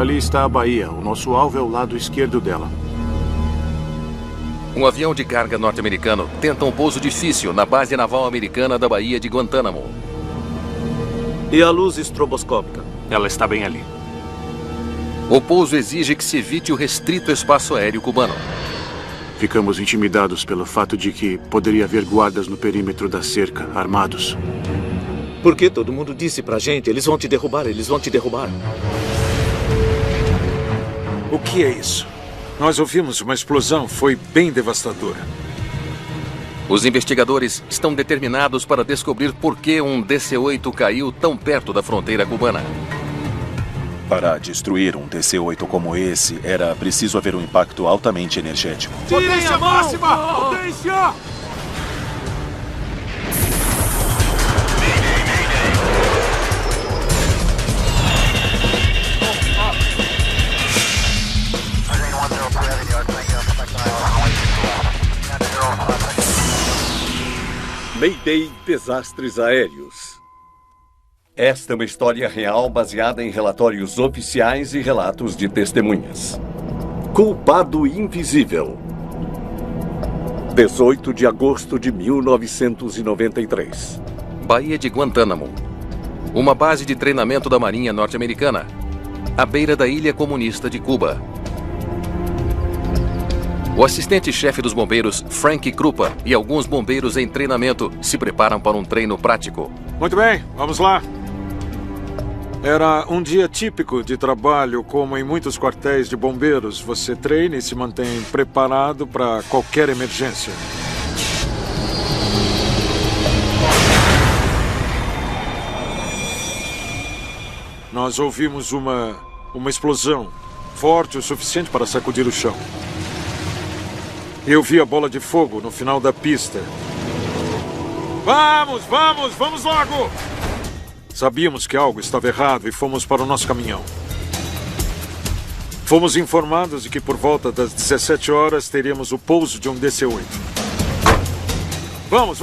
Ali está a Bahia. O nosso alvo é o lado esquerdo dela. Um avião de carga norte-americano tenta um pouso difícil na base naval americana da Baía de Guantánamo. E a luz estroboscópica? Ela está bem ali. O pouso exige que se evite o restrito espaço aéreo cubano. Ficamos intimidados pelo fato de que poderia haver guardas no perímetro da cerca, armados. Porque todo mundo disse pra gente, eles vão te derrubar, eles vão te derrubar. O que é isso? Nós ouvimos uma explosão, foi bem devastadora. Os investigadores estão determinados para descobrir por que um DC-8 caiu tão perto da fronteira cubana. Para destruir um DC-8 como esse, era preciso haver um impacto altamente energético. Potência máxima! Potência! Mayday Desastres Aéreos. Esta é uma história real baseada em relatórios oficiais e relatos de testemunhas. Culpado Invisível. 18 de agosto de 1993. Baía de Guantánamo. Uma base de treinamento da Marinha norte-americana, à beira da ilha comunista de Cuba. O assistente-chefe dos bombeiros, Frank Krupa, e alguns bombeiros em treinamento se preparam para um treino prático. Muito bem, vamos lá. Era um dia típico de trabalho, como em muitos quartéis de bombeiros. Você treina e se mantém preparado para qualquer emergência. Nós ouvimos uma explosão forte o suficiente para sacudir o chão. Eu vi a bola de fogo no final da pista. Vamos logo! Sabíamos que algo estava errado e fomos para o nosso caminhão. Fomos informados de que por volta das 17 horas teríamos o pouso de um DC-8. Vamos!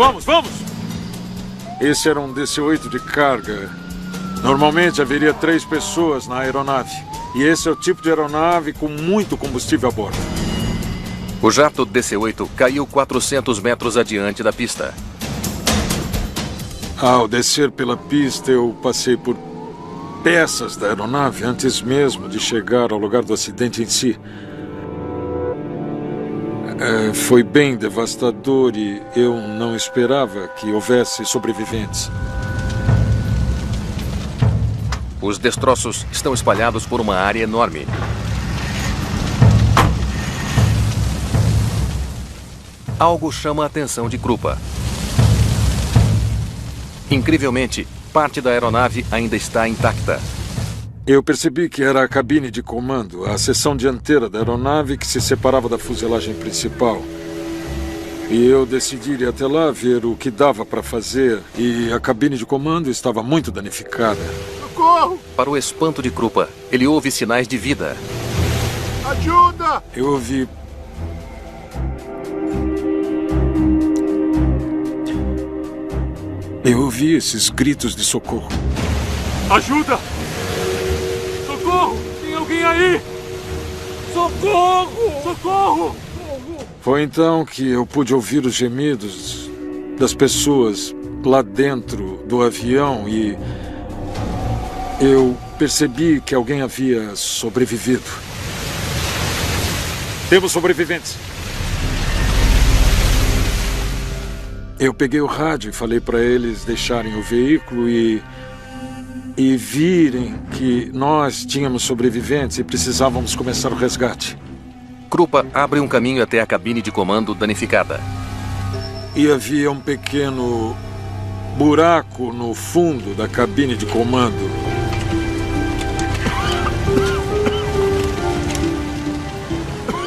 Esse era um DC-8 de carga. Normalmente haveria 3 pessoas na aeronave. E esse é o tipo de aeronave com muito combustível a bordo. O jato DC-8 caiu 400 metros adiante da pista. Ao descer pela pista, eu passei por peças da aeronave antes mesmo de chegar ao lugar do acidente em si. Foi bem devastador e eu não esperava que houvesse sobreviventes. Os destroços estão espalhados por uma área enorme. Algo chama a atenção de Krupa. Incrivelmente, parte da aeronave ainda está intacta. Eu percebi que era a cabine de comando, a seção dianteira da aeronave que se separava da fuselagem principal. E eu decidi ir até lá ver o que dava para fazer, e a cabine de comando estava muito danificada. Socorro! Para o espanto de Krupa, ele ouve sinais de vida. Ajuda! Eu ouvi... esses gritos de socorro. Ajuda! Socorro! Tem alguém aí! Socorro! Socorro! Foi então que eu pude ouvir os gemidos das pessoas lá dentro do avião e eu percebi que alguém havia sobrevivido. Temos sobreviventes. Eu peguei o rádio e falei para eles deixarem o veículo e virem que nós tínhamos sobreviventes e precisávamos começar o resgate. Krupa abre um caminho até a cabine de comando danificada. E havia um pequeno buraco no fundo da cabine de comando.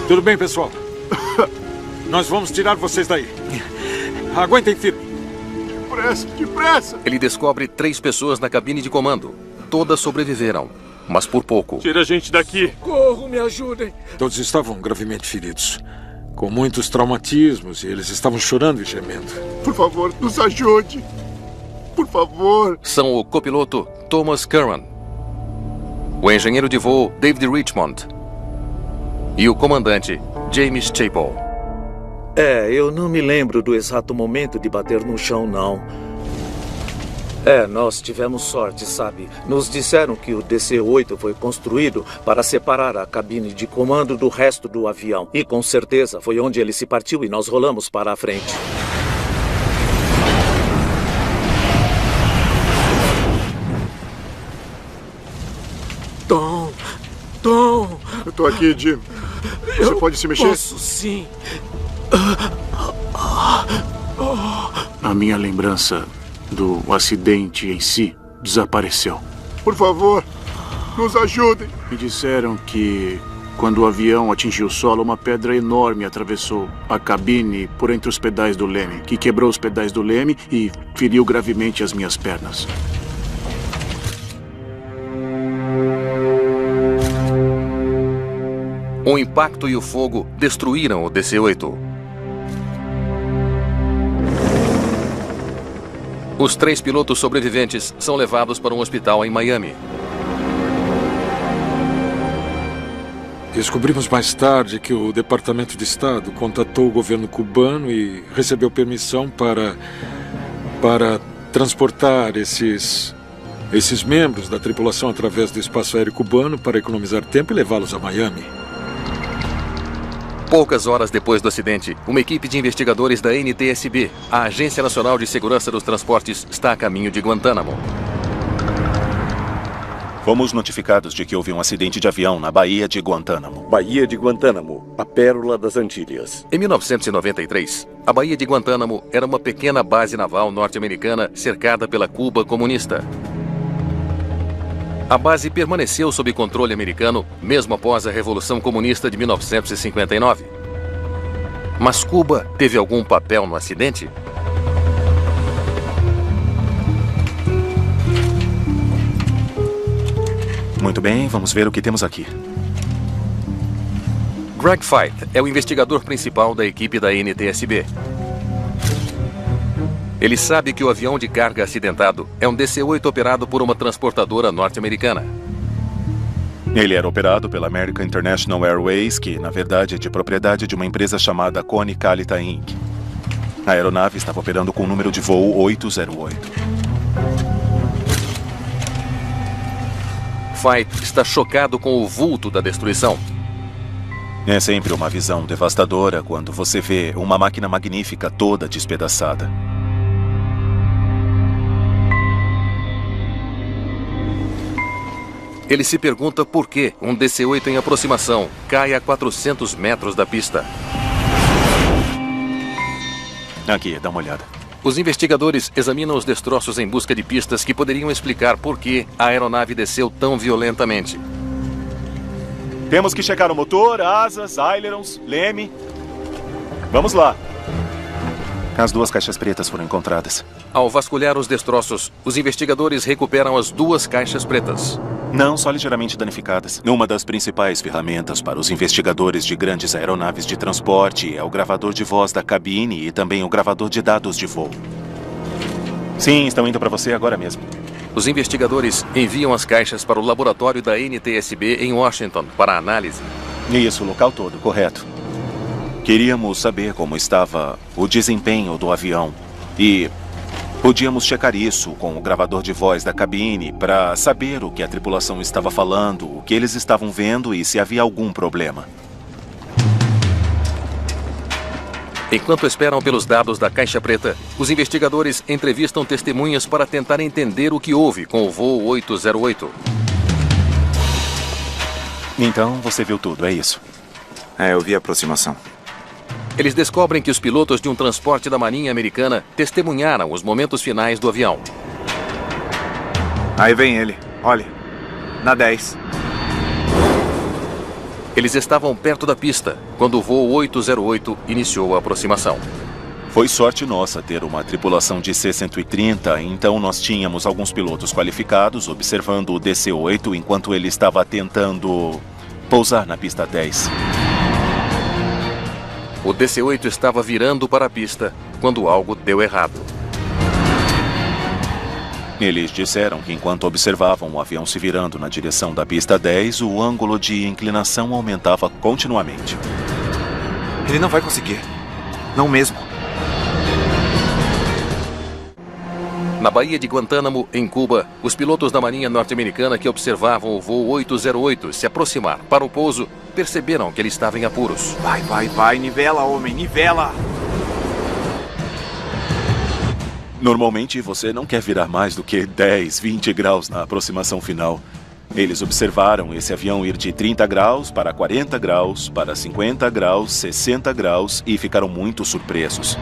Tudo bem, pessoal? Nós vamos tirar vocês daí. Aguentem firme. Depressa! Ele descobre 3 pessoas na cabine de comando. Todas sobreviveram, mas por pouco. Tira a gente daqui! Socorro, me ajudem! Todos estavam gravemente feridos, com muitos traumatismos, e eles estavam chorando e gemendo. Por favor, nos ajude! Por favor! São o copiloto Thomas Curran, o engenheiro de voo David Richmond e o comandante James Chapel. Eu não me lembro do exato momento de bater no chão, não. Nós tivemos sorte, sabe? Nos disseram que o DC-8 foi construído para separar a cabine de comando do resto do avião. E com certeza foi onde ele se partiu e nós rolamos para a frente. Tom! Eu tô aqui, Jim. Você pode se mexer? Posso, sim. A minha lembrança do acidente em si desapareceu. Por favor, nos ajudem. Me disseram que quando o avião atingiu o solo, uma pedra enorme atravessou a cabine por entre os pedais do leme, que quebrou os pedais do leme e feriu gravemente as minhas pernas. O impacto e o fogo destruíram o DC-8. Os 3 pilotos sobreviventes são levados para um hospital em Miami. Descobrimos mais tarde que o Departamento de Estado contatou o governo cubano e recebeu permissão para transportar esses membros da tripulação através do espaço aéreo cubano para economizar tempo e levá-los a Miami. Poucas horas depois do acidente, uma equipe de investigadores da NTSB, a Agência Nacional de Segurança dos Transportes, está a caminho de Guantánamo. Fomos notificados de que houve um acidente de avião na Baía de Guantánamo. Baía de Guantánamo, a pérola das Antilhas. Em 1993, a Baía de Guantánamo era uma pequena base naval norte-americana cercada pela Cuba comunista. A base permaneceu sob controle americano mesmo após a Revolução Comunista de 1959. Mas Cuba teve algum papel no acidente? Muito bem, vamos ver o que temos aqui. Greg Feith é o investigador principal da equipe da NTSB. Ele sabe que o avião de carga acidentado é um DC-8 operado por uma transportadora norte-americana. Ele era operado pela American International Airways, que, na verdade, é de propriedade de uma empresa chamada Coney Calita Inc. A aeronave estava operando com o número de voo 808. Feith está chocado com o vulto da destruição. É sempre uma visão devastadora quando você vê uma máquina magnífica toda despedaçada. Ele se pergunta por que um DC-8 em aproximação cai a 400 metros da pista. Aqui, dá uma olhada. Os investigadores examinam os destroços em busca de pistas que poderiam explicar por que a aeronave desceu tão violentamente. Temos que checar o motor, asas, ailerons, leme. Vamos lá. As 2 caixas pretas foram encontradas. Ao vasculhar os destroços, os investigadores recuperam as 2 caixas pretas. Não, só ligeiramente danificadas. Uma das principais ferramentas para os investigadores de grandes aeronaves de transporte é o gravador de voz da cabine e também o gravador de dados de voo. Sim, estão indo para você agora mesmo. Os investigadores enviam as caixas para o laboratório da NTSB em Washington para análise. Isso, o local todo, correto. Queríamos saber como estava o desempenho do avião e podíamos checar isso com o gravador de voz da cabine para saber o que a tripulação estava falando, o que eles estavam vendo e se havia algum problema. Enquanto esperam pelos dados da caixa preta, os investigadores entrevistam testemunhas para tentar entender o que houve com o voo 808. Então, você viu tudo, é isso? Eu vi a aproximação. Eles descobrem que os pilotos de um transporte da Marinha Americana testemunharam os momentos finais do avião. Aí vem ele. Olha, na 10. Eles estavam perto da pista quando o voo 808 iniciou a aproximação. Foi sorte nossa ter uma tripulação de C-130, então nós tínhamos alguns pilotos qualificados observando o DC-8 enquanto ele estava tentando pousar na pista 10. O DC-8 estava virando para a pista quando algo deu errado. Eles disseram que enquanto observavam o avião se virando na direção da pista 10, o ângulo de inclinação aumentava continuamente. Ele não vai conseguir. Não mesmo. Na Baía de Guantánamo, em Cuba, os pilotos da Marinha norte-americana que observavam o voo 808 se aproximar para o pouso perceberam que ele estava em apuros. Vai, nivela, homem, nivela! Normalmente você não quer virar mais do que 10, 20 graus na aproximação final. Eles observaram esse avião ir de 30 graus para 40 graus, para 50 graus, 60 graus e ficaram muito surpresos.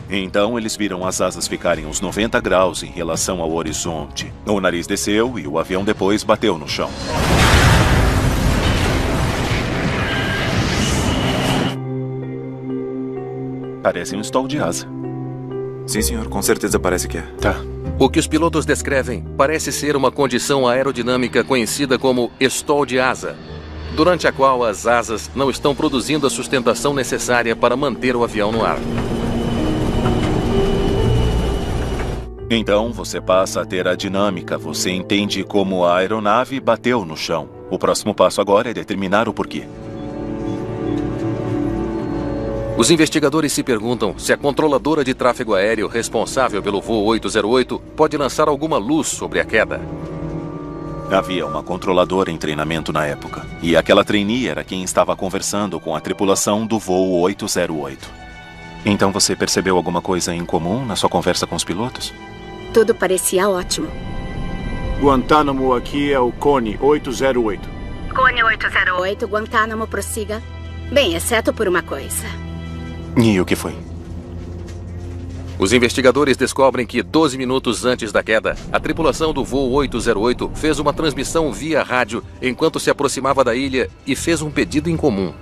Então eles viram as asas ficarem uns 90 graus em relação ao horizonte. O nariz desceu e o avião depois bateu no chão. Parece um stall de asa. Sim, senhor. Com certeza parece que é. Tá. O que os pilotos descrevem parece ser uma condição aerodinâmica conhecida como stall de asa, durante a qual as asas não estão produzindo a sustentação necessária para manter o avião no ar. Então você passa a ter a dinâmica, você entende como a aeronave bateu no chão. O próximo passo agora é determinar o porquê. Os investigadores se perguntam se a controladora de tráfego aéreo responsável pelo voo 808 pode lançar alguma luz sobre a queda. Havia uma controladora em treinamento na época, e aquela trainee era quem estava conversando com a tripulação do voo 808. Então você percebeu alguma coisa em comum na sua conversa com os pilotos? Tudo parecia ótimo. Guantánamo aqui é o Cone 808. Cone 808, Guantánamo, prossiga. Bem, exceto por uma coisa. E o que foi? Os investigadores descobrem que 12 minutos antes da queda, a tripulação do voo 808 fez uma transmissão via rádio enquanto se aproximava da ilha e fez um pedido em comum.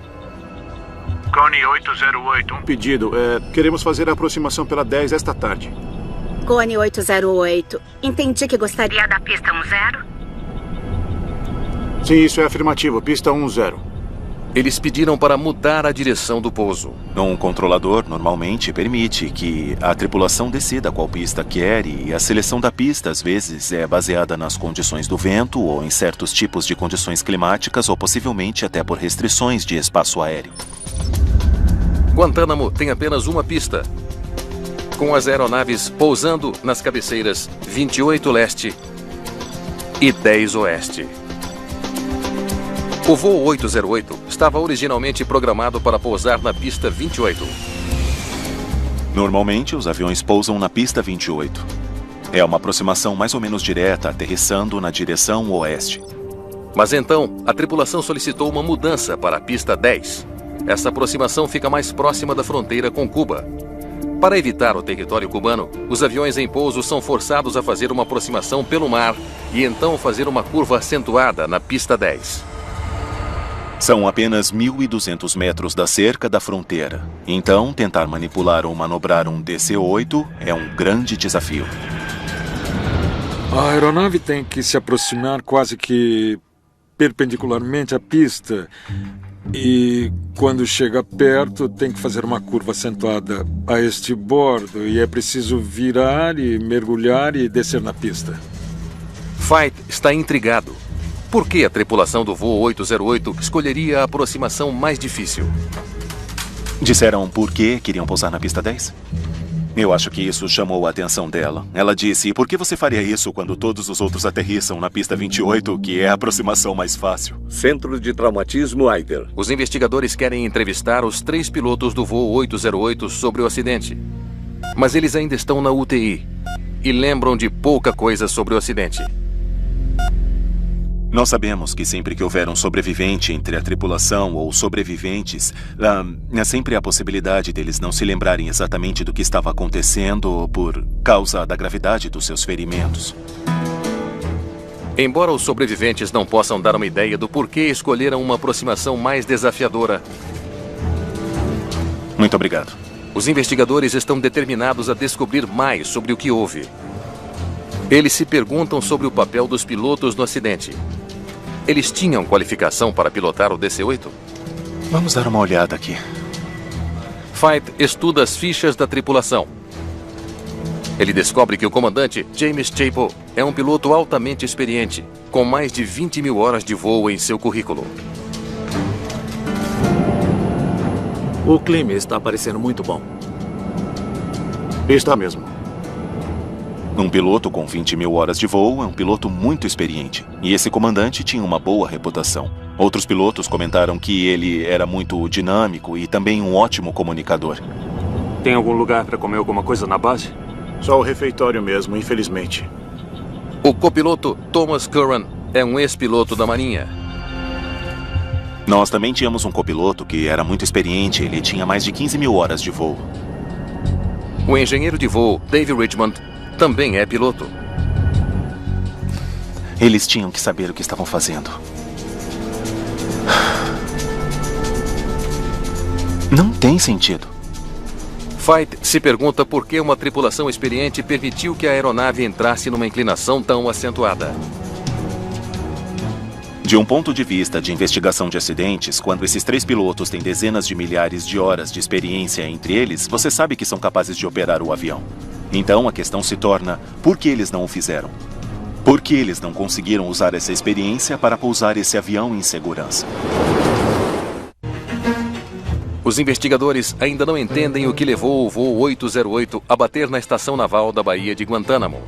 Cone 808, um pedido. Queremos fazer a aproximação pela 10 esta tarde. Cone 808, entendi que gostaria da pista 10? Sim, isso é afirmativo. Pista 10. Eles pediram para mudar a direção do pouso. Um controlador normalmente permite que a tripulação decida qual pista quer e a seleção da pista às vezes é baseada nas condições do vento ou em certos tipos de condições climáticas ou possivelmente até por restrições de espaço aéreo. Guantánamo tem apenas uma pista, com as aeronaves pousando nas cabeceiras 28 leste e 10 oeste. O voo 808 estava originalmente programado para pousar na pista 28. Normalmente, os aviões pousam na pista 28. É uma aproximação mais ou menos direta, aterrissando na direção oeste. Mas então, a tripulação solicitou uma mudança para a pista 10. Essa aproximação fica mais próxima da fronteira com Cuba. Para evitar o território cubano, os aviões em pouso são forçados a fazer uma aproximação pelo mar e então fazer uma curva acentuada na pista 10. São apenas 1.200 metros da cerca da fronteira. Então, tentar manipular ou manobrar um DC-8 é um grande desafio. A aeronave tem que se aproximar quase que perpendicularmente à pista. E quando chega perto, tem que fazer uma curva acentuada a este bordo. E é preciso virar e mergulhar e descer na pista. Veit está intrigado. Por que a tripulação do voo 808 escolheria a aproximação mais difícil? Disseram por que queriam pousar na pista 10? Eu acho que isso chamou a atenção dela. Ela disse, por que você faria isso quando todos os outros aterrissam na pista 28, que é a aproximação mais fácil? Centro de Traumatismo Eider. Os investigadores querem entrevistar os 3 pilotos do voo 808 sobre o acidente. Mas eles ainda estão na UTI e lembram de pouca coisa sobre o acidente. Nós sabemos que sempre que houver um sobrevivente entre a tripulação ou sobreviventes, sempre há a possibilidade deles não se lembrarem exatamente do que estava acontecendo por causa da gravidade dos seus ferimentos. Embora os sobreviventes não possam dar uma ideia do porquê escolheram uma aproximação mais desafiadora, Muito obrigado. os investigadores estão determinados a descobrir mais sobre o que houve. Eles se perguntam sobre o papel dos pilotos no acidente. Eles tinham qualificação para pilotar o DC-8? Vamos dar uma olhada aqui. Veit estuda as fichas da tripulação. Ele descobre que o comandante James Chapel é um piloto altamente experiente, com mais de 20 mil horas de voo em seu currículo. O clima está parecendo muito bom. Está mesmo. Um piloto com 20 mil horas de voo é um piloto muito experiente. E esse comandante tinha uma boa reputação. Outros pilotos comentaram que ele era muito dinâmico e também um ótimo comunicador. Tem algum lugar para comer alguma coisa na base? Só o refeitório mesmo, infelizmente. O copiloto Thomas Curran é um ex-piloto da Marinha. Nós também tínhamos um copiloto que era muito experiente. Ele tinha mais de 15 mil horas de voo. O engenheiro de voo Dave Richmond também é piloto. Eles tinham que saber o que estavam fazendo. Não tem sentido. Veidt se pergunta por que uma tripulação experiente permitiu que a aeronave entrasse numa inclinação tão acentuada. De um ponto de vista de investigação de acidentes, quando esses 3 pilotos têm dezenas de milhares de horas de experiência entre eles, você sabe que são capazes de operar o avião. Então a questão se torna, por que eles não o fizeram? Por que eles não conseguiram usar essa experiência para pousar esse avião em segurança? Os investigadores ainda não entendem o que levou o voo 808 a bater na estação naval da Baía de Guantánamo.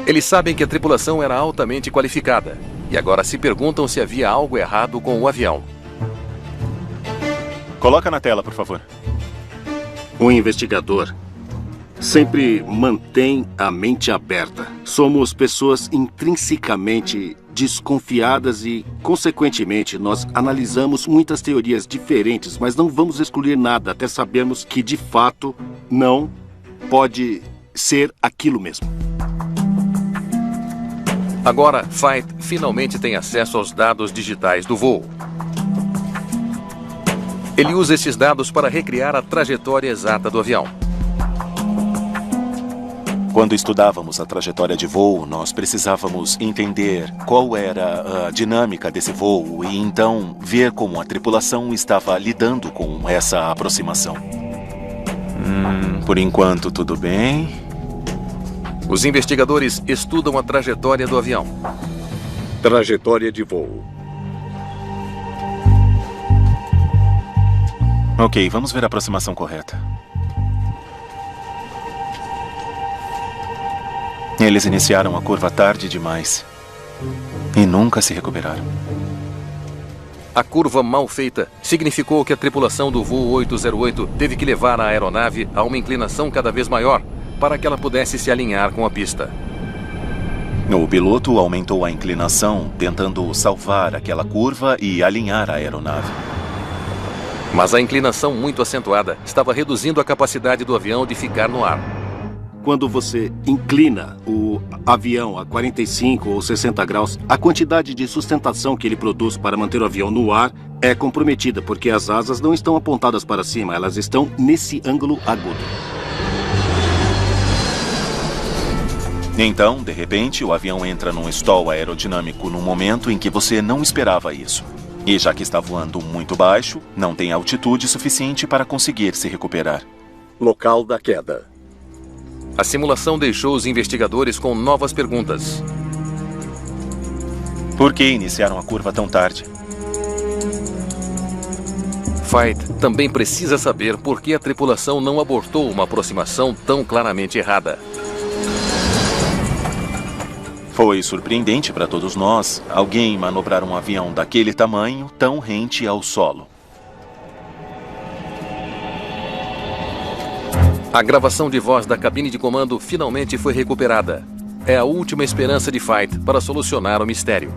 Eles sabem que a tripulação era altamente qualificada e agora se perguntam se havia algo errado com o avião. Coloca na tela, por favor. O investigador sempre mantém a mente aberta. Somos pessoas intrinsecamente desconfiadas e, consequentemente, nós analisamos muitas teorias diferentes, mas não vamos excluir nada até sabermos que, de fato, não pode ser aquilo mesmo. Agora, Veidt finalmente tem acesso aos dados digitais do voo. Ele usa esses dados para recriar a trajetória exata do avião. Quando estudávamos a trajetória de voo, nós precisávamos entender qual era a dinâmica desse voo e então ver como a tripulação estava lidando com essa aproximação. Por enquanto, tudo bem. Os investigadores estudam a trajetória do avião. Trajetória de voo. Ok, vamos ver a aproximação correta. Eles iniciaram a curva tarde demais e nunca se recuperaram. A curva mal feita significou que a tripulação do voo 808 teve que levar a aeronave a uma inclinação cada vez maior para que ela pudesse se alinhar com a pista. O piloto aumentou a inclinação, tentando salvar aquela curva e alinhar a aeronave. Mas a inclinação muito acentuada estava reduzindo a capacidade do avião de ficar no ar. Quando você inclina o avião a 45 ou 60 graus, a quantidade de sustentação que ele produz para manter o avião no ar é comprometida, porque as asas não estão apontadas para cima, elas estão nesse ângulo agudo. Então, de repente, o avião entra num stall aerodinâmico num momento em que você não esperava isso. E já que está voando muito baixo, não tem altitude suficiente para conseguir se recuperar. Local da queda. A simulação deixou os investigadores com novas perguntas. Por que iniciaram a curva tão tarde? Veidt também precisa saber por que a tripulação não abortou uma aproximação tão claramente errada. Foi surpreendente para todos nós alguém manobrar um avião daquele tamanho tão rente ao solo. A gravação de voz da cabine de comando finalmente foi recuperada. É a última esperança de Veidt para solucionar o mistério.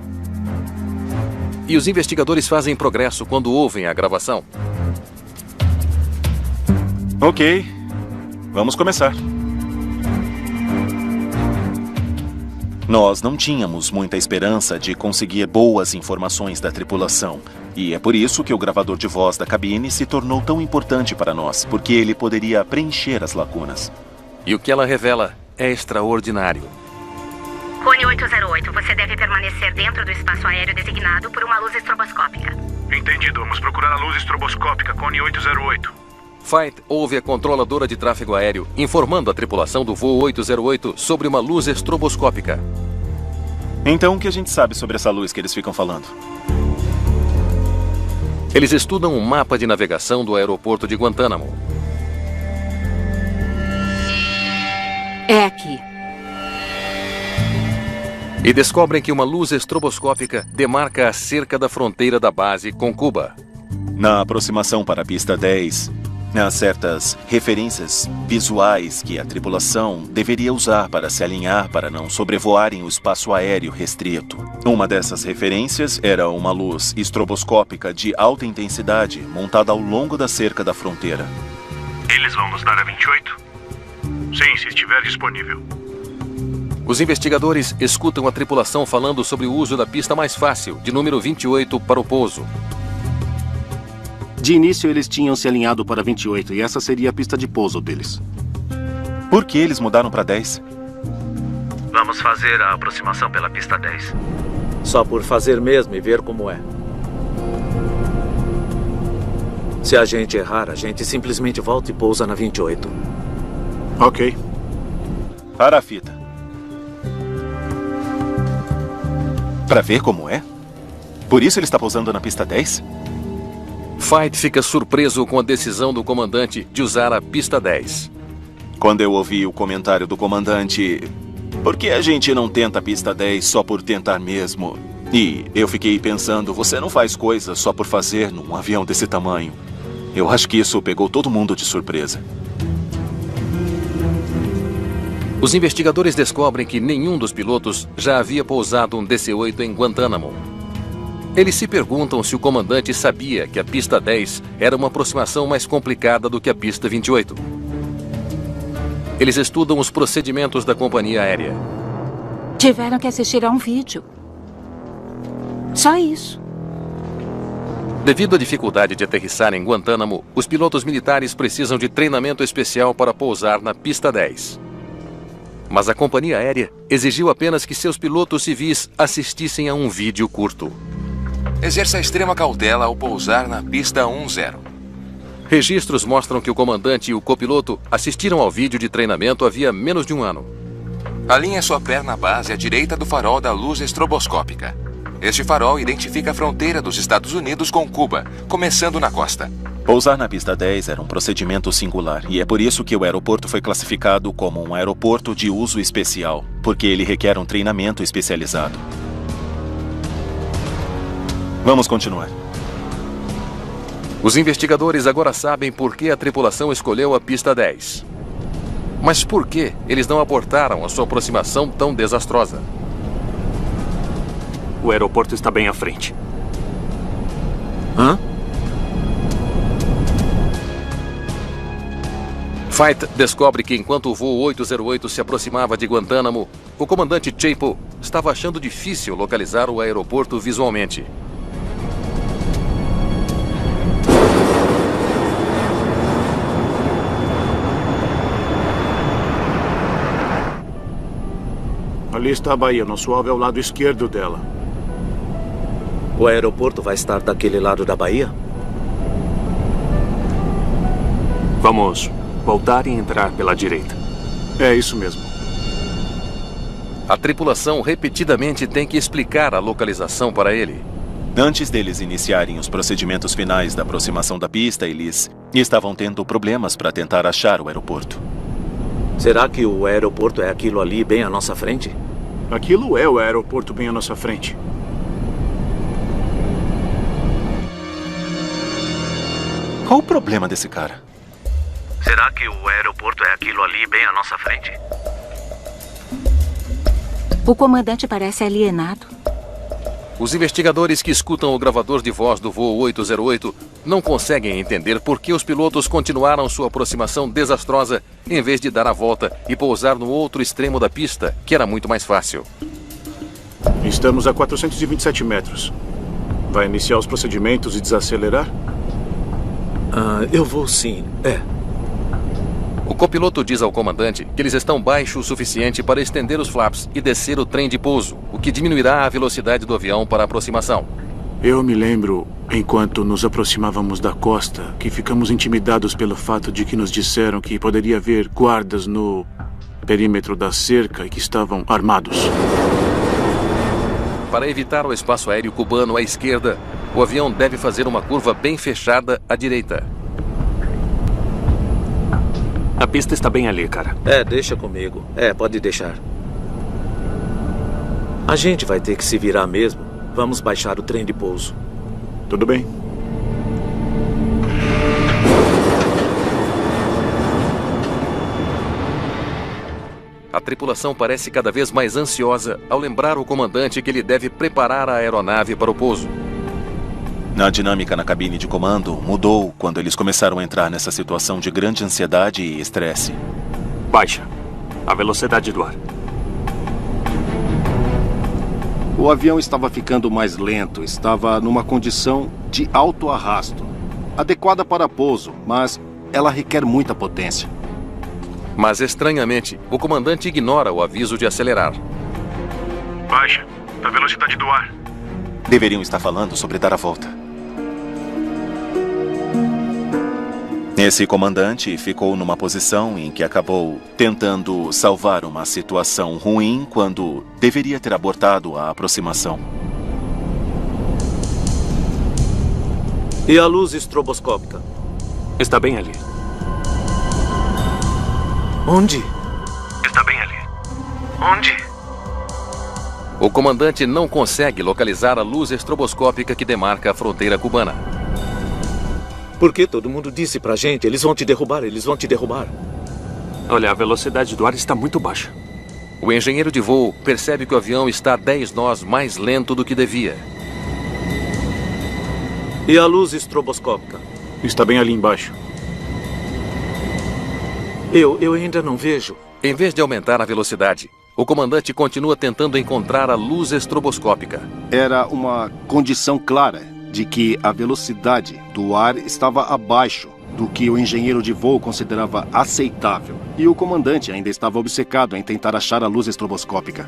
E os investigadores fazem progresso quando ouvem a gravação. Ok, vamos começar. Nós não tínhamos muita esperança de conseguir boas informações da tripulação. E é por isso que o gravador de voz da cabine se tornou tão importante para nós, porque ele poderia preencher as lacunas. E o que ela revela é extraordinário. Cone 808, você deve permanecer dentro do espaço aéreo designado por uma luz estroboscópica. Entendido, vamos procurar a luz estroboscópica, Cone 808. Fight ouve a controladora de tráfego aéreo informando a tripulação do voo 808 sobre uma luz estroboscópica. Então, o que a gente sabe sobre essa luz que eles ficam falando? Eles estudam um mapa de navegação do aeroporto de Guantánamo. É aqui. E descobrem que uma luz estroboscópica demarca a cerca da fronteira da base com Cuba. Na aproximação para a pista 10, há certas referências visuais que a tripulação deveria usar para se alinhar para não sobrevoarem o espaço aéreo restrito. Uma dessas referências era uma luz estroboscópica de alta intensidade montada ao longo da cerca da fronteira. Eles vão nos dar a 28? Sim, se estiver disponível. Os investigadores escutam a tripulação falando sobre o uso da pista mais fácil, de número 28, para o pouso. De início, eles tinham se alinhado para 28 e essa seria a pista de pouso deles. Por que eles mudaram para 10? Vamos fazer a aproximação pela pista 10. Só por fazer mesmo e ver como é. Se a gente errar, a gente simplesmente volta e pousa na 28. Ok. Para a fita. Para ver como é? Por isso ele está pousando na pista 10? Fight fica surpreso com a decisão do comandante de usar a pista 10. Quando eu ouvi o comentário do comandante, por que a gente não tenta a pista 10 só por tentar mesmo? E eu fiquei pensando, você não faz coisas só por fazer num avião desse tamanho. Eu acho que isso pegou todo mundo de surpresa. Os investigadores descobrem que nenhum dos pilotos já havia pousado um DC-8 em Guantánamo. Eles se perguntam se o comandante sabia que a pista 10 era uma aproximação mais complicada do que a pista 28. Eles estudam os procedimentos da companhia aérea. Tiveram que assistir a um vídeo. Só isso. Devido à dificuldade de aterrissar em Guantánamo, os pilotos militares precisam de treinamento especial para pousar na pista 10. Mas a companhia aérea exigiu apenas que seus pilotos civis assistissem a um vídeo curto. Exerça extrema cautela ao pousar na pista 10. Registros mostram que o comandante e o copiloto assistiram ao vídeo de treinamento havia menos de um ano. Alinhe sua perna base à direita do farol da luz estroboscópica. Este farol identifica a fronteira dos Estados Unidos com Cuba, começando na costa. Pousar na pista 10 era um procedimento singular, e é por isso que o aeroporto foi classificado como um aeroporto de uso especial, porque ele requer um treinamento especializado. Vamos continuar. Os investigadores agora sabem por que a tripulação escolheu a pista 10. Mas por que eles não abortaram a sua aproximação tão desastrosa? O aeroporto está bem à frente. Hã? Fight descobre que enquanto o voo 808 se aproximava de Guantánamo, o comandante Chapo estava achando difícil localizar o aeroporto visualmente. Ali está a Bahia. Nosso alvo é o lado esquerdo dela. O aeroporto vai estar daquele lado da Bahia? Vamos voltar e entrar pela direita. É isso mesmo. A tripulação repetidamente tem que explicar a localização para ele. Antes deles iniciarem os procedimentos finais da aproximação da pista, eles estavam tendo problemas para tentar achar o aeroporto. Será que o aeroporto é aquilo ali bem à nossa frente? Aquilo é o aeroporto bem à nossa frente. Qual o problema desse cara? Será que o aeroporto é aquilo ali bem à nossa frente? O comandante parece alienado. Os investigadores que escutam o gravador de voz do voo 808 não conseguem entender por que os pilotos continuaram sua aproximação desastrosa em vez de dar a volta e pousar no outro extremo da pista, que era muito mais fácil. Estamos a 427 metros. Vai iniciar os procedimentos e desacelerar? Eu vou sim, O copiloto diz ao comandante que eles estão baixo o suficiente para estender os flaps e descer o trem de pouso, o que diminuirá a velocidade do avião para a aproximação. Eu me lembro, enquanto nos aproximávamos da costa, que ficamos intimidados pelo fato de que nos disseram que poderia haver guardas no perímetro da cerca e que estavam armados. Para evitar o espaço aéreo cubano à esquerda, o avião deve fazer uma curva bem fechada à direita. A pista está bem ali, cara. Deixa comigo. Pode deixar. A gente vai ter que se virar mesmo. Vamos baixar o trem de pouso. Tudo bem. A tripulação parece cada vez mais ansiosa ao lembrar o comandante que ele deve preparar a aeronave para o pouso. A dinâmica na cabine de comando mudou quando eles começaram a entrar nessa situação de grande ansiedade e estresse. Baixa a velocidade do ar. O avião estava ficando mais lento, estava numa condição de alto arrasto. Adequada para pouso, mas ela requer muita potência. Mas, estranhamente, o comandante ignora o aviso de acelerar. Baixa a velocidade do ar. Deveriam estar falando sobre dar a volta. Esse comandante ficou numa posição em que acabou tentando salvar uma situação ruim quando deveria ter abortado a aproximação. E a luz estroboscópica? Está bem ali. Onde? Está bem ali. Onde? O comandante não consegue localizar a luz estroboscópica que demarca a fronteira cubana. Porque todo mundo disse pra gente, eles vão te derrubar, eles vão te derrubar. Olha, a velocidade do ar está muito baixa. O engenheiro de voo percebe que o avião está 10 nós mais lento do que devia. E a luz estroboscópica? Está bem ali embaixo. Eu ainda não vejo. Em vez de aumentar a velocidade, o comandante continua tentando encontrar a luz estroboscópica. Era uma condição clara de que a velocidade do ar estava abaixo do que o engenheiro de voo considerava aceitável. E o comandante ainda estava obcecado em tentar achar a luz estroboscópica.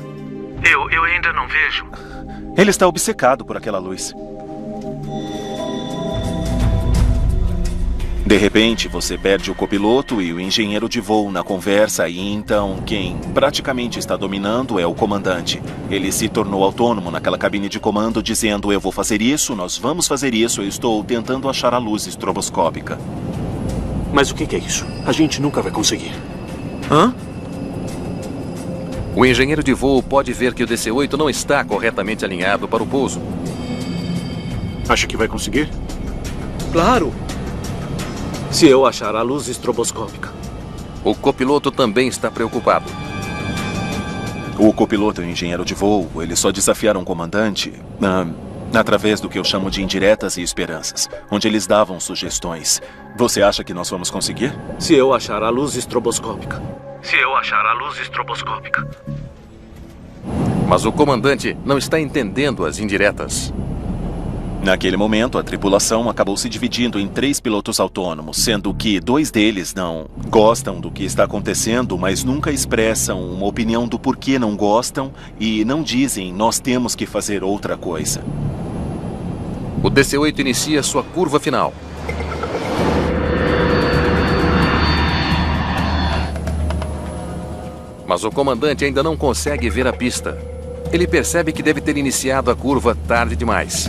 Eu ainda não vejo. Ele está obcecado por aquela luz. De repente, você perde o copiloto e o engenheiro de voo na conversa e então quem praticamente está dominando é o comandante. Ele se tornou autônomo naquela cabine de comando dizendo: eu vou fazer isso, nós vamos fazer isso, eu estou tentando achar a luz estroboscópica. Mas o que é isso? A gente nunca vai conseguir. Hã? O engenheiro de voo pode ver que o DC-8 não está corretamente alinhado para o pouso. Acha que vai conseguir? Claro! Se eu achar a luz estroboscópica. O copiloto também está preocupado. O copiloto e o engenheiro de voo, eles só desafiaram o comandante através do que eu chamo de indiretas e esperanças, onde eles davam sugestões. Você acha que nós vamos conseguir? Se eu achar a luz estroboscópica. Se eu achar a luz estroboscópica. Mas o comandante não está entendendo as indiretas. Naquele momento, a tripulação acabou se dividindo em 3 pilotos autônomos, sendo que 2 deles não gostam do que está acontecendo, mas nunca expressam uma opinião do porquê não gostam e não dizem nós temos que fazer outra coisa. O DC-8 inicia sua curva final. Mas o comandante ainda não consegue ver a pista. Ele percebe que deve ter iniciado a curva tarde demais.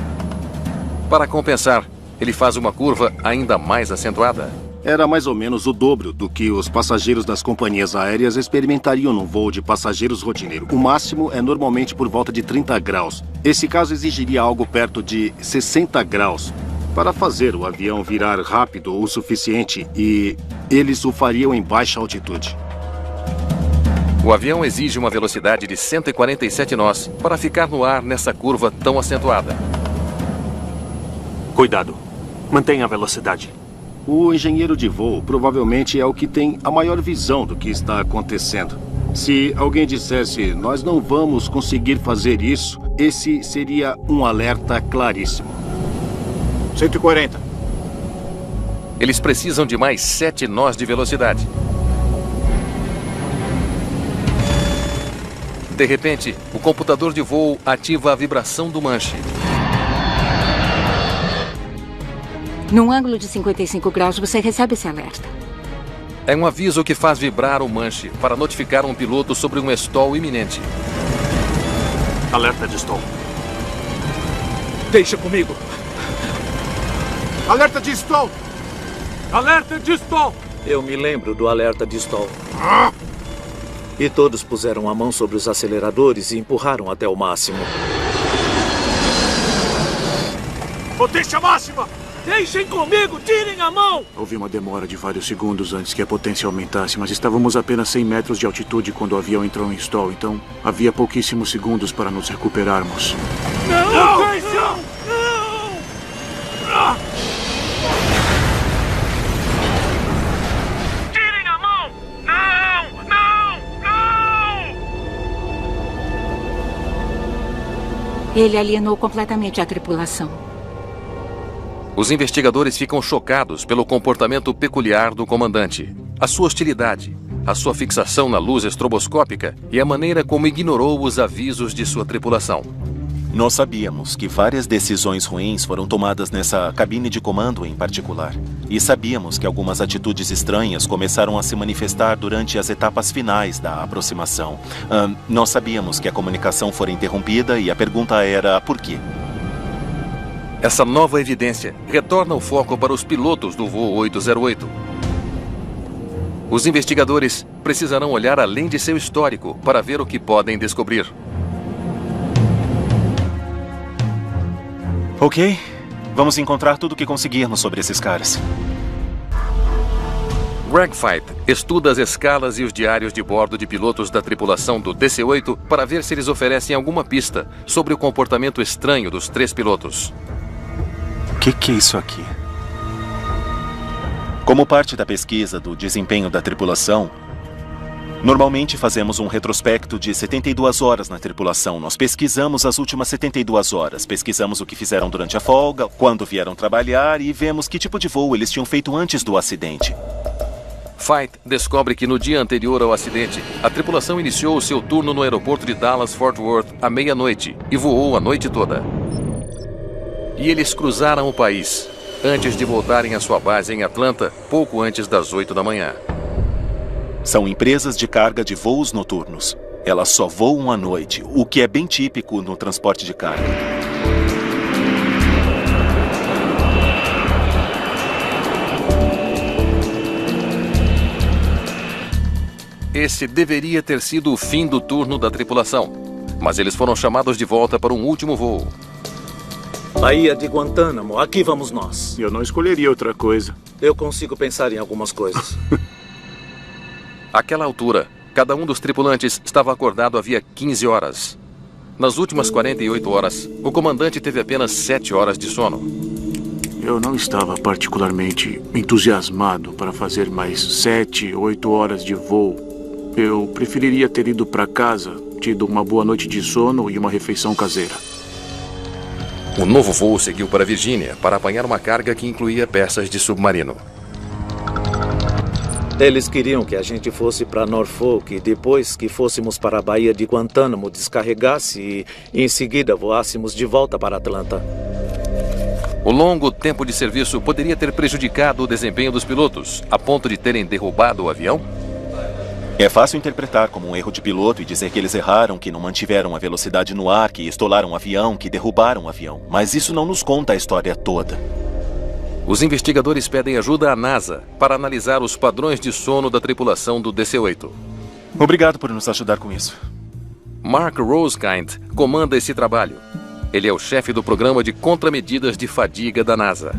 Para compensar, ele faz uma curva ainda mais acentuada. Era mais ou menos o dobro do que os passageiros das companhias aéreas experimentariam num voo de passageiros rotineiro. O máximo é normalmente por volta de 30 graus. Esse caso exigiria algo perto de 60 graus para fazer o avião virar rápido o suficiente e eles o fariam em baixa altitude. O avião exige uma velocidade de 147 nós para ficar no ar nessa curva tão acentuada. Cuidado. Mantenha a velocidade. O engenheiro de voo provavelmente é o que tem a maior visão do que está acontecendo. Se alguém dissesse, nós não vamos conseguir fazer isso, esse seria um alerta claríssimo. 140. Eles precisam de mais 7 nós de velocidade. De repente, o computador de voo ativa a vibração do manche. Num ângulo de 55 graus, você recebe esse alerta. É um aviso que faz vibrar o manche para notificar um piloto sobre um stall iminente. Alerta de stall. Deixa comigo. Alerta de stall! Alerta de stall! Eu me lembro do alerta de stall. E todos puseram a mão sobre os aceleradores e empurraram até o máximo. Potência máxima! Deixem comigo! Tirem a mão! Houve uma demora de vários segundos antes que a potência aumentasse, mas estávamos a apenas 100 metros de altitude quando o avião entrou em stall, então havia pouquíssimos segundos para nos recuperarmos. Não! Não! Não! Tirem a mão! Não! Não! Não! Ele alienou completamente a tripulação. Os investigadores ficam chocados pelo comportamento peculiar do comandante, a sua hostilidade, a sua fixação na luz estroboscópica e a maneira como ignorou os avisos de sua tripulação. Nós sabíamos que várias decisões ruins foram tomadas nessa cabine de comando em particular. E sabíamos que algumas atitudes estranhas começaram a se manifestar durante as etapas finais da aproximação. Nós sabíamos que a comunicação fora interrompida e a pergunta era por quê? Essa nova evidência retorna o foco para os pilotos do voo 808. Os investigadores precisarão olhar além de seu histórico para ver o que podem descobrir. Ok, vamos encontrar tudo o que conseguirmos sobre esses caras. Greg Feith estuda as escalas e os diários de bordo de pilotos da tripulação do DC-8 para ver se eles oferecem alguma pista sobre o comportamento estranho dos 3 pilotos. O que é isso aqui? Como parte da pesquisa do desempenho da tripulação, normalmente fazemos um retrospecto de 72 horas na tripulação. Nós pesquisamos as últimas 72 horas. Pesquisamos o que fizeram durante a folga, quando vieram trabalhar e vemos que tipo de voo eles tinham feito antes do acidente. Feith descobre que no dia anterior ao acidente, a tripulação iniciou o seu turno no aeroporto de Dallas-Fort Worth à meia-noite e voou a noite toda. E eles cruzaram o país, antes de voltarem à sua base em Atlanta, pouco antes das 8 da manhã. São empresas de carga de voos noturnos. Elas só voam à noite, o que é bem típico no transporte de carga. Esse deveria ter sido o fim do turno da tripulação, mas eles foram chamados de volta para um último voo. Baía de Guantánamo, aqui vamos nós. Eu não escolheria outra coisa. Eu consigo pensar em algumas coisas. Àquela altura, cada um dos tripulantes estava acordado havia 15 horas. Nas últimas 48 horas, o comandante teve apenas 7 horas de sono. Eu não estava particularmente entusiasmado para fazer mais 7, 8 horas de voo. Eu preferiria ter ido para casa, tido uma boa noite de sono e uma refeição caseira. O novo voo seguiu para Virgínia para apanhar uma carga que incluía peças de submarino. Eles queriam que a gente fosse para Norfolk e depois que fôssemos para a Baía de Guantánamo, descarregasse e em seguida voássemos de volta para Atlanta. O longo tempo de serviço poderia ter prejudicado o desempenho dos pilotos, a ponto de terem derrubado o avião? É fácil interpretar como um erro de piloto e dizer que eles erraram, que não mantiveram a velocidade no ar, que estolaram o avião, que derrubaram o avião. Mas isso não nos conta a história toda. Os investigadores pedem ajuda à NASA para analisar os padrões de sono da tripulação do DC-8. Obrigado por nos ajudar com isso. Mark Rosekind comanda esse trabalho. Ele é o chefe do programa de contramedidas de fadiga da NASA.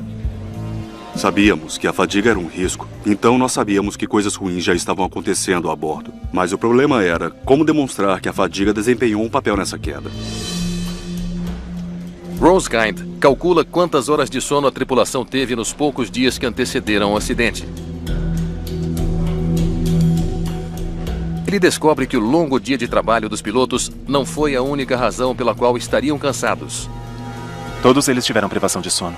Sabíamos que a fadiga era um risco, então nós sabíamos que coisas ruins já estavam acontecendo a bordo. Mas o problema era como demonstrar que a fadiga desempenhou um papel nessa queda. Rosekind calcula quantas horas de sono a tripulação teve nos poucos dias que antecederam o acidente. Ele descobre que o longo dia de trabalho dos pilotos não foi a única razão pela qual estariam cansados. Todos eles tiveram privação de sono.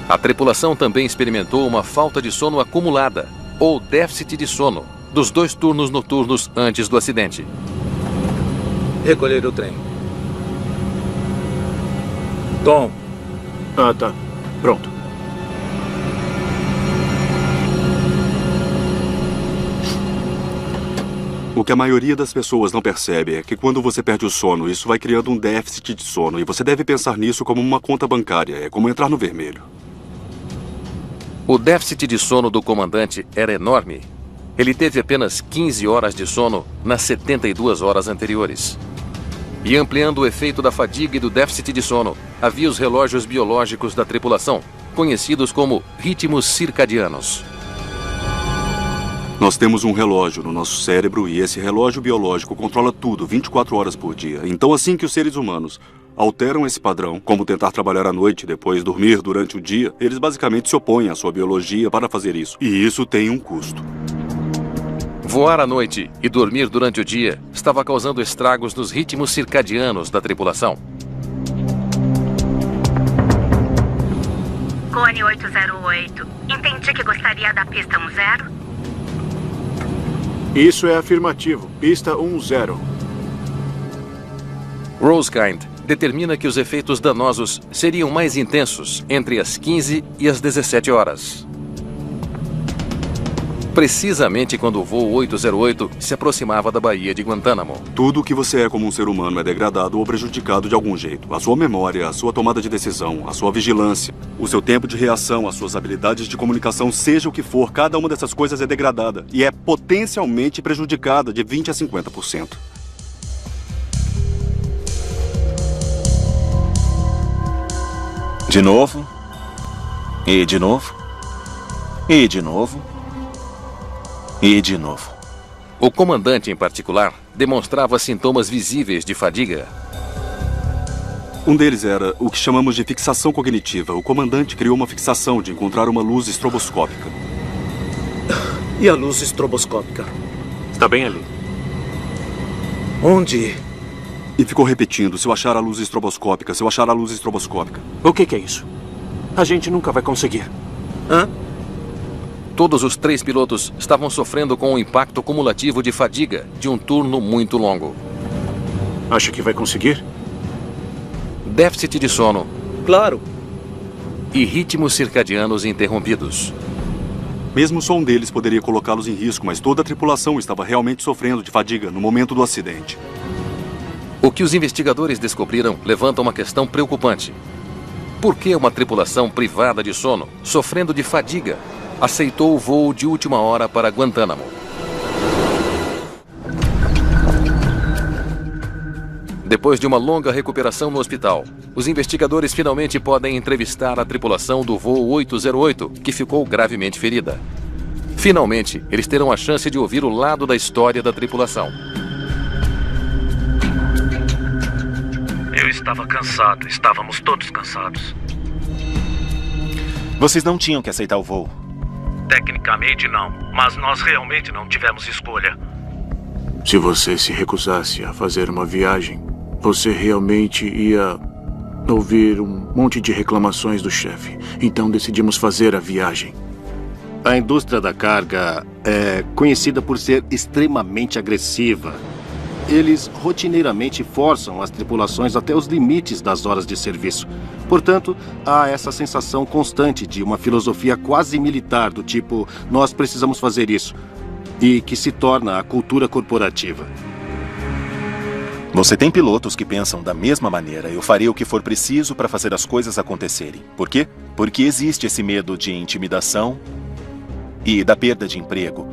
A tripulação também experimentou uma falta de sono acumulada, ou déficit de sono, dos 2 turnos noturnos antes do acidente. Recolher o trem. Tom. Ah, tá. Pronto. O que a maioria das pessoas não percebe é que quando você perde o sono, isso vai criando um déficit de sono. E você deve pensar nisso como uma conta bancária. É como entrar no vermelho. O déficit de sono do comandante era enorme. Ele teve apenas 15 horas de sono nas 72 horas anteriores. E ampliando o efeito da fadiga e do déficit de sono, havia os relógios biológicos da tripulação, conhecidos como ritmos circadianos. Nós temos um relógio no nosso cérebro e esse relógio biológico controla tudo 24 horas por dia. Então, assim que os seres humanos alteram esse padrão, como tentar trabalhar à noite e depois dormir durante o dia, eles basicamente se opõem à sua biologia para fazer isso. E isso tem um custo. Voar à noite e dormir durante o dia estava causando estragos nos ritmos circadianos da tripulação. Cone 808. Entendi que gostaria da pista 10? Isso é afirmativo. Pista 10. Rosekind determina que os efeitos danosos seriam mais intensos entre as 15 e as 17 horas. Precisamente quando o voo 808 se aproximava da Baía de Guantánamo. Tudo o que você é como um ser humano é degradado ou prejudicado de algum jeito. A sua memória, a sua tomada de decisão, a sua vigilância, o seu tempo de reação, as suas habilidades de comunicação, seja o que for, cada uma dessas coisas é degradada e é potencialmente prejudicada de 20% a 50%. De novo. E de novo. E de novo. E de novo. O comandante, em particular, demonstrava sintomas visíveis de fadiga. Um deles era o que chamamos de fixação cognitiva. O comandante criou uma fixação de encontrar uma luz estroboscópica. E a luz estroboscópica? Está bem ali. Onde? E ficou repetindo, se eu achar a luz estroboscópica, se eu achar a luz estroboscópica. O que é isso? A gente nunca vai conseguir. Hã? Todos os 3 pilotos estavam sofrendo com o impacto cumulativo de fadiga de um turno muito longo. Acha que vai conseguir? Déficit de sono. Claro. E ritmos circadianos interrompidos. Mesmo só um deles poderia colocá-los em risco, mas toda a tripulação estava realmente sofrendo de fadiga no momento do acidente. O que os investigadores descobriram levanta uma questão preocupante. Por que uma tripulação privada de sono, sofrendo de fadiga, aceitou o voo de última hora para Guantánamo? Depois de uma longa recuperação no hospital, os investigadores finalmente podem entrevistar a tripulação do voo 808, que ficou gravemente ferida. Finalmente, eles terão a chance de ouvir o lado da história da tripulação. Eu estava cansado, estávamos todos cansados. Vocês não tinham que aceitar o voo. Tecnicamente não, mas nós realmente não tivemos escolha. Se você se recusasse a fazer uma viagem, você realmente ia ouvir um monte de reclamações do chefe. Então decidimos fazer a viagem. A indústria da carga é conhecida por ser extremamente agressiva. Eles rotineiramente forçam as tripulações até os limites das horas de serviço. Portanto, há essa sensação constante de uma filosofia quase militar, do tipo, nós precisamos fazer isso, e que se torna a cultura corporativa. Você tem pilotos que pensam da mesma maneira. Eu farei o que for preciso para fazer as coisas acontecerem. Por quê? Porque existe esse medo de intimidação e da perda de emprego.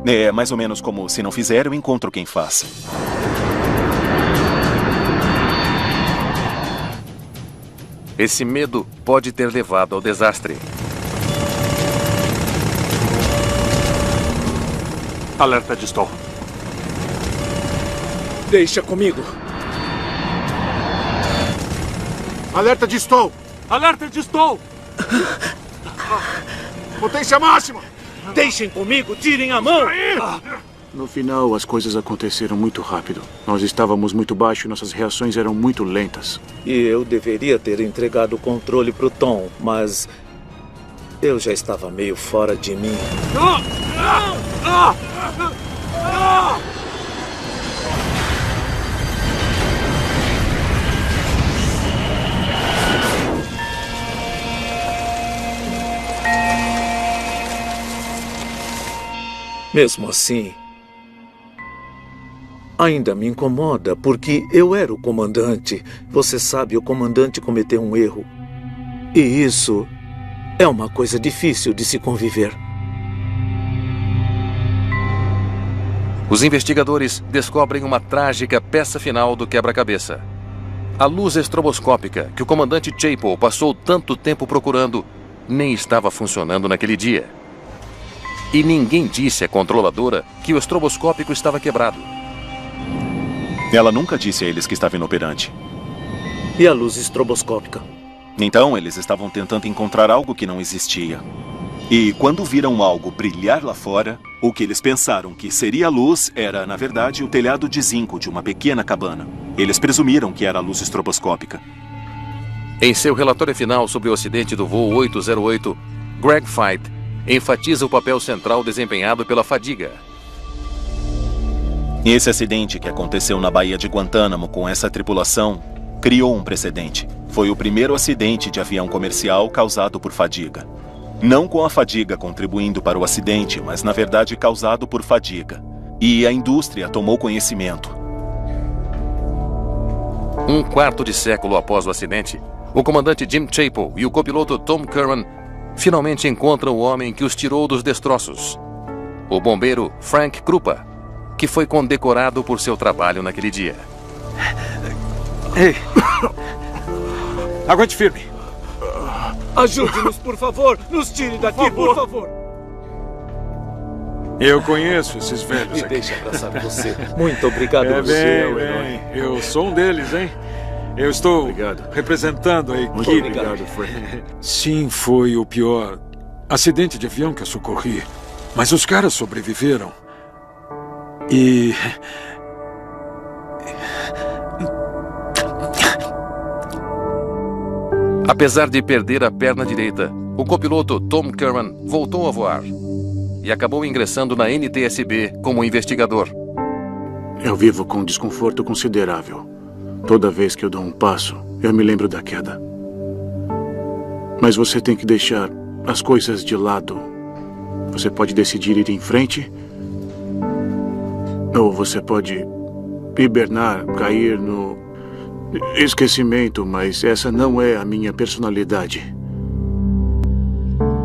É mais ou menos como, se não fizer, eu encontro quem faça. Esse medo pode ter levado ao desastre. Alerta de stall. Deixa comigo. Alerta de stall! Alerta de stall! Potência máxima! Deixem comigo, tirem a mão! No final, as coisas aconteceram muito rápido. Nós estávamos muito baixo e nossas reações eram muito lentas. E eu deveria ter entregado o controle pro Tom, mas eu já estava meio fora de mim. Mesmo assim, ainda me incomoda, porque eu era o comandante. Você sabe, o comandante cometeu um erro. E isso é uma coisa difícil de se conviver. Os investigadores descobrem uma trágica peça final do quebra-cabeça. A luz estroboscópica que o comandante Chapel passou tanto tempo procurando nem estava funcionando naquele dia. E ninguém disse à controladora que o estroboscópico estava quebrado. Ela nunca disse a eles que estava inoperante. E a luz estroboscópica? Então, eles estavam tentando encontrar algo que não existia. E quando viram algo brilhar lá fora, o que eles pensaram que seria a luz era, na verdade, o telhado de zinco de uma pequena cabana. Eles presumiram que era a luz estroboscópica. Em seu relatório final sobre o acidente do voo 808, Greg Feit enfatiza o papel central desempenhado pela fadiga. Esse acidente que aconteceu na Baía de Guantánamo com essa tripulação criou um precedente. Foi o primeiro acidente de avião comercial causado por fadiga. Não com a fadiga contribuindo para o acidente, mas na verdade causado por fadiga. E a indústria tomou conhecimento. Um quarto de século após o acidente, o comandante Jim Chapel e o copiloto Tom Curran finalmente encontram o homem que os tirou dos destroços. O bombeiro Frank Krupa, que foi condecorado por seu trabalho naquele dia. Ei! Aguente firme! Ajude-nos, por favor! Nos tire daqui, por favor! Eu conheço esses velhos Me aqui. deixe abraçar você. Muito obrigado, você, meu herói. Eu sou um deles, hein? Eu estou representando a equipe. Muito obrigado, Frank. Sim, foi o pior acidente de avião que eu socorri. Mas os caras sobreviveram. E... Apesar de perder a perna direita, o copiloto Tom Curran voltou a voar e acabou ingressando na NTSB como investigador. Eu vivo com um desconforto considerável. Toda vez que eu dou um passo, eu me lembro da queda. Mas você tem que deixar as coisas de lado. Você pode decidir ir em frente, ou você pode hibernar, cair no esquecimento, mas essa não é a minha personalidade.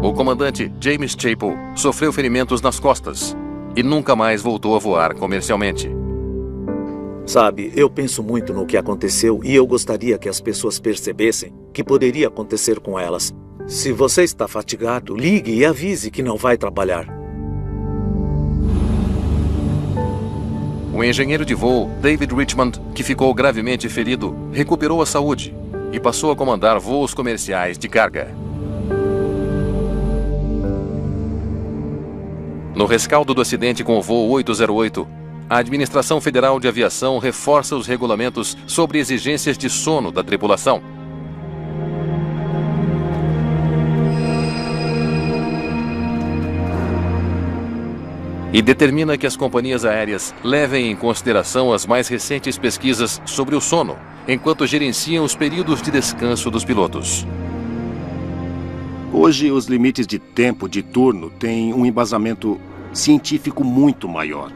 O comandante James Chapel sofreu ferimentos nas costas e nunca mais voltou a voar comercialmente. Sabe, eu penso muito no que aconteceu e eu gostaria que as pessoas percebessem que poderia acontecer com elas. Se você está fatigado, ligue e avise que não vai trabalhar. O engenheiro de voo David Richmond, que ficou gravemente ferido, recuperou a saúde e passou a comandar voos comerciais de carga. No rescaldo do acidente com o voo 808, a Administração Federal de Aviação reforça os regulamentos sobre exigências de sono da tripulação. E determina que as companhias aéreas levem em consideração as mais recentes pesquisas sobre o sono, enquanto gerenciam os períodos de descanso dos pilotos. Hoje, os limites de tempo de turno têm um embasamento científico muito maior.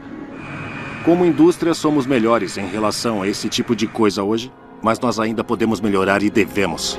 Como indústria, somos melhores em relação a esse tipo de coisa hoje, mas nós ainda podemos melhorar e devemos.